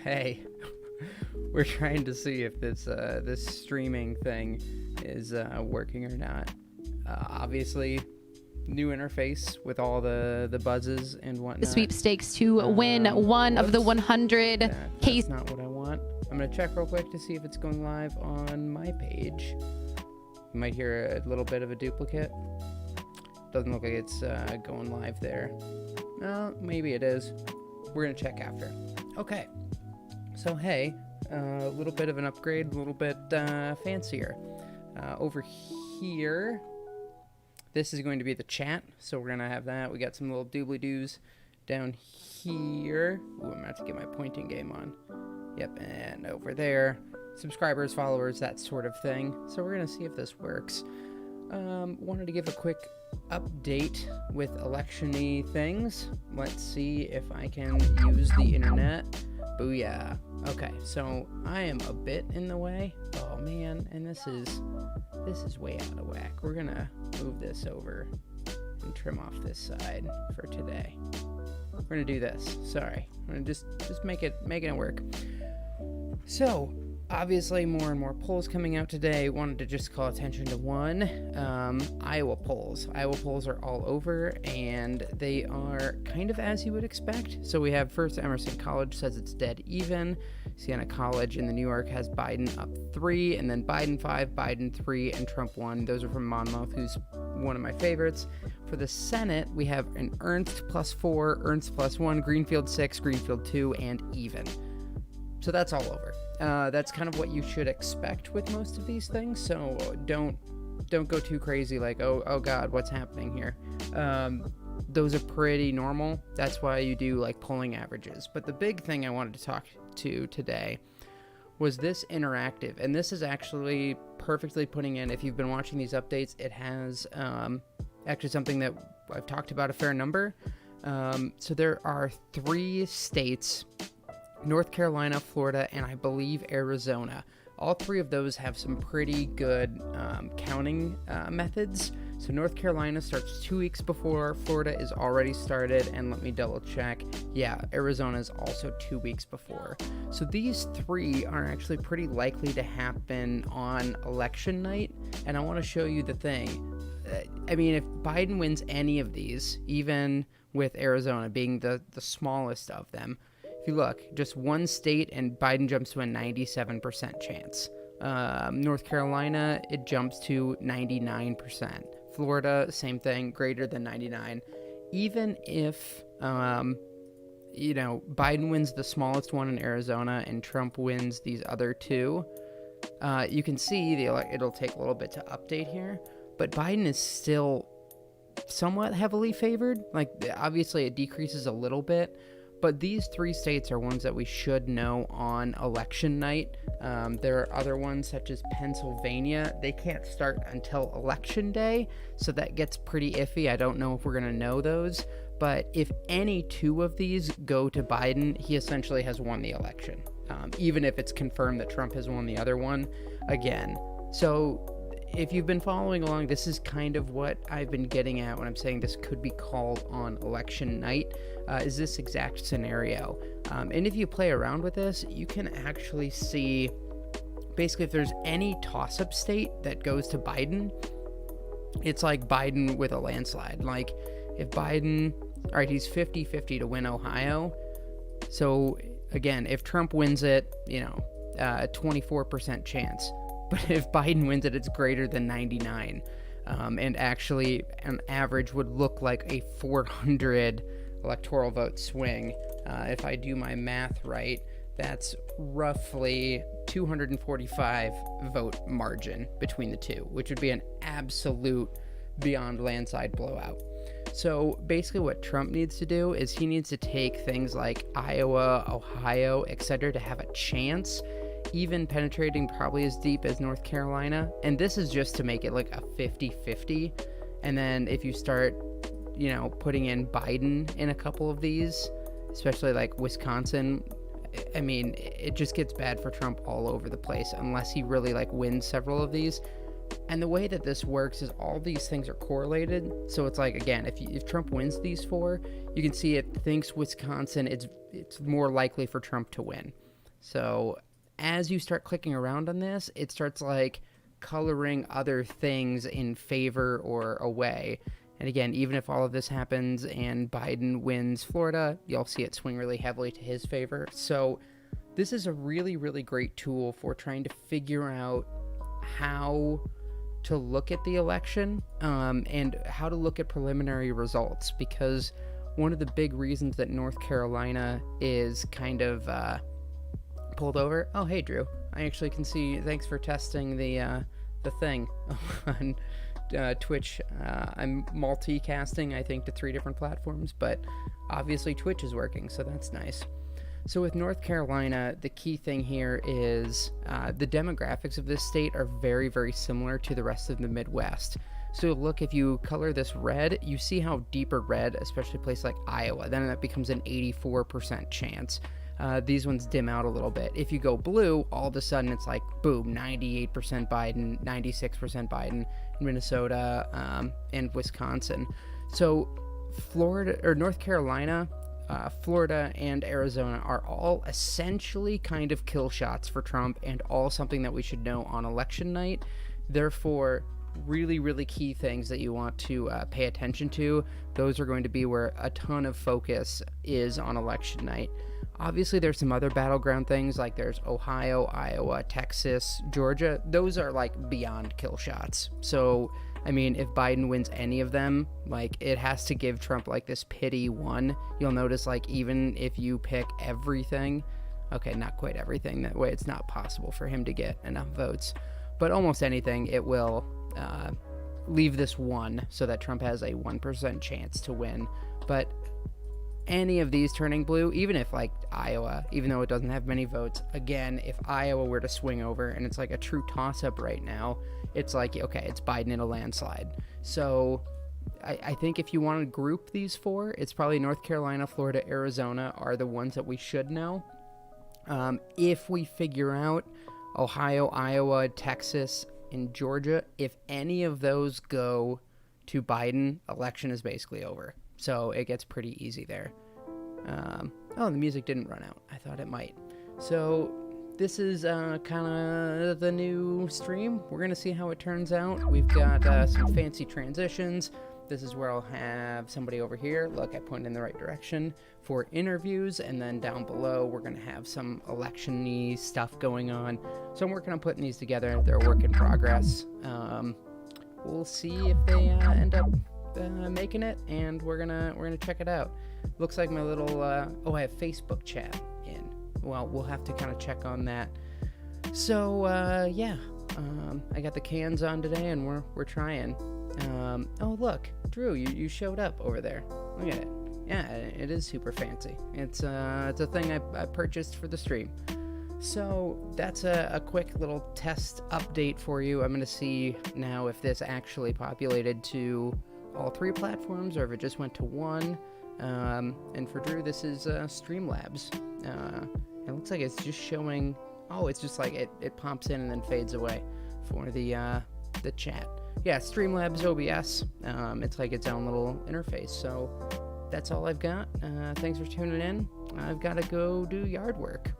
Hey, we're trying to see if this streaming thing is working or not. Obviously, new interface with all the buzzes and whatnot. The sweepstakes to win one of the 100 That's not what I want. I'm gonna check real quick to see if it's going live on my page. You might hear a little bit of a duplicate. Doesn't look like it's going live there. Well, maybe it is. We're gonna check after. Okay. So hey, a little bit of an upgrade, a little bit fancier. Over here, this is going to be the chat, so we're gonna have that. We got some little doobly-doos down here. Ooh, I'm gonna have to get my pointing game on. Yep, and over there, subscribers, followers, that sort of thing. So we're gonna see if this works. Wanted to give a quick update with election-y things. Let's see if I can use the internet. Booyah. Okay, so I am a bit in the way. Oh man, and this is way out of whack. We're gonna move this over and trim off this side for today. We're gonna do this. Sorry. I'm gonna just making it work. So obviously more and more polls coming out today. Wanted to just call attention to one. Iowa polls. Iowa polls are all over, and they are kind of as you would expect. So we have first Emerson College says it's dead even. Siena College in the New York has Biden up 3, and then Biden 5, Biden 3, and Trump 1. Those are from Monmouth, who's one of my favorites. For the Senate, we have an Ernst +4, Ernst +1, Greenfield 6, Greenfield 2, and even. So that's all over. That's kind of what you should expect with most of these things. So don't go too crazy like, oh God, what's happening here? Those are pretty normal. That's why you do like polling averages. But the big thing I wanted to talk to today was this interactive. And this is actually perfectly putting in, if you've been watching these updates, it has actually something that I've talked about a fair number. So there are 3 states, North Carolina, Florida, and I believe Arizona. All 3 of those have some pretty good counting methods. So North Carolina starts 2 weeks before, Florida is already started, and let me double check. Yeah, Arizona is also 2 weeks before. So these 3 are actually pretty likely to happen on election night, and I want to show you the thing. I mean, if Biden wins any of these, even with Arizona being the smallest of them, if you look, just one state and Biden jumps to a 97% chance. North Carolina, it jumps to 99%. Florida, same thing, greater than 99. Even if, Biden wins the smallest one in Arizona and Trump wins these other 2, you can see it'll take a little bit to update here, but Biden is still somewhat heavily favored. Like, obviously it decreases a little bit, but these 3 states are ones that we should know on election night. There are other ones such as Pennsylvania. They can't start until election day, so that gets pretty iffy. I don't know if we're going to know those, but if any 2 of these go to Biden, he essentially has won the election, even if it's confirmed that Trump has won the other one again. So if you've been following along, this is kind of what I've been getting at when I'm saying this could be called on election night, is this exact scenario. And if you play around with this, you can actually see, basically, if there's any toss-up state that goes to Biden, it's like Biden with a landslide. Like, if Biden, all right, he's 50-50 to win Ohio. So, again, if Trump wins it, 24% chance. But if Biden wins it, it's greater than 99. And actually, an average would look like a 400 electoral vote swing. If I do my math right, that's roughly 245 vote margin between the 2, which would be an absolute beyond landslide blowout. So basically what Trump needs to do is he needs to take things like Iowa, Ohio, etc. to have a chance, even penetrating probably as deep as North Carolina. And this is just to make it like a 50-50. And then if you start, putting in Biden in a couple of these, especially like Wisconsin, I mean, it just gets bad for Trump all over the place unless he really wins several of these. And the way that this works is all these things are correlated. So it's like, again, if Trump wins these four, you can see it thinks Wisconsin, it's more likely for Trump to win. So as you start clicking around on this, it starts like coloring other things in favor or away. And again, even if all of this happens and Biden wins Florida, you'll see it swing really heavily to his favor. So this is a really, really great tool for trying to figure out how to look at the election and how to look at preliminary results, because one of the big reasons that North Carolina is kind of pulled over. Oh, hey, Drew. I actually can see. Thanks for testing the thing on Twitch. I'm multicasting, I think, to 3 different platforms, but obviously Twitch is working, so that's nice. So with North Carolina, the key thing here is the demographics of this state are very, very similar to the rest of the Midwest. So look, if you color this red, you see how deeper red, especially a place like Iowa, then that becomes an 84% chance. These ones dim out a little bit. If you go blue, all of a sudden it's like, boom, 98% Biden, 96% Biden in Minnesota and Wisconsin. So Florida or North Carolina, Florida, and Arizona are all essentially kind of kill shots for Trump and all something that we should know on election night. Therefore, really, really key things that you want to pay attention to. Those are going to be where a ton of focus is on election night. Obviously, there's some other battleground things, like there's Ohio, Iowa, Texas, Georgia. Those are like beyond kill shots. So, I mean, if Biden wins any of them, like, it has to give Trump like this pity one. You'll notice, like, even if you pick everything, okay, not quite everything, that way it's not possible for him to get enough votes, but almost anything, it will leave this one so that Trump has a 1% chance to win. But any of these turning blue, even if like Iowa, even though it doesn't have many votes, again, if Iowa were to swing over and it's like a true toss-up right now, it's like, okay, it's Biden in a landslide. So I think if you want to group these 4, it's probably North Carolina, Florida, Arizona are the ones that we should know. If we figure out Ohio, Iowa, Texas, and Georgia, if any of those go to Biden, election is basically over. So it gets pretty easy there. Oh, the music didn't run out. I thought it might. So this is kind of the new stream. We're going to see how it turns out. We've got some fancy transitions. This is where I'll have somebody over here. Look, I pointed in the right direction for interviews. And then down below, we're going to have some election-y stuff going on. So I'm working on putting these together. They're a work in progress. We'll see if they end up making it, and we're gonna check it out. Looks like my little I have Facebook chat in. Well, we'll have to kind of check on that. So yeah, I got the cans on today, and we're trying. Oh look, Drew, you showed up over there. Look at it. Yeah, it is super fancy. It's a thing I purchased for the stream. So that's a quick little test update for you. I'm gonna see now if this actually populated to all 3 platforms or if it just went to 1. And for Drew, this is Streamlabs. It looks like it's just showing. Oh, it's just like it pops in and then fades away for the chat. Yeah, Streamlabs OBS. It's like its own little interface. So that's all I've got. Thanks for tuning in. I've got to go do yard work.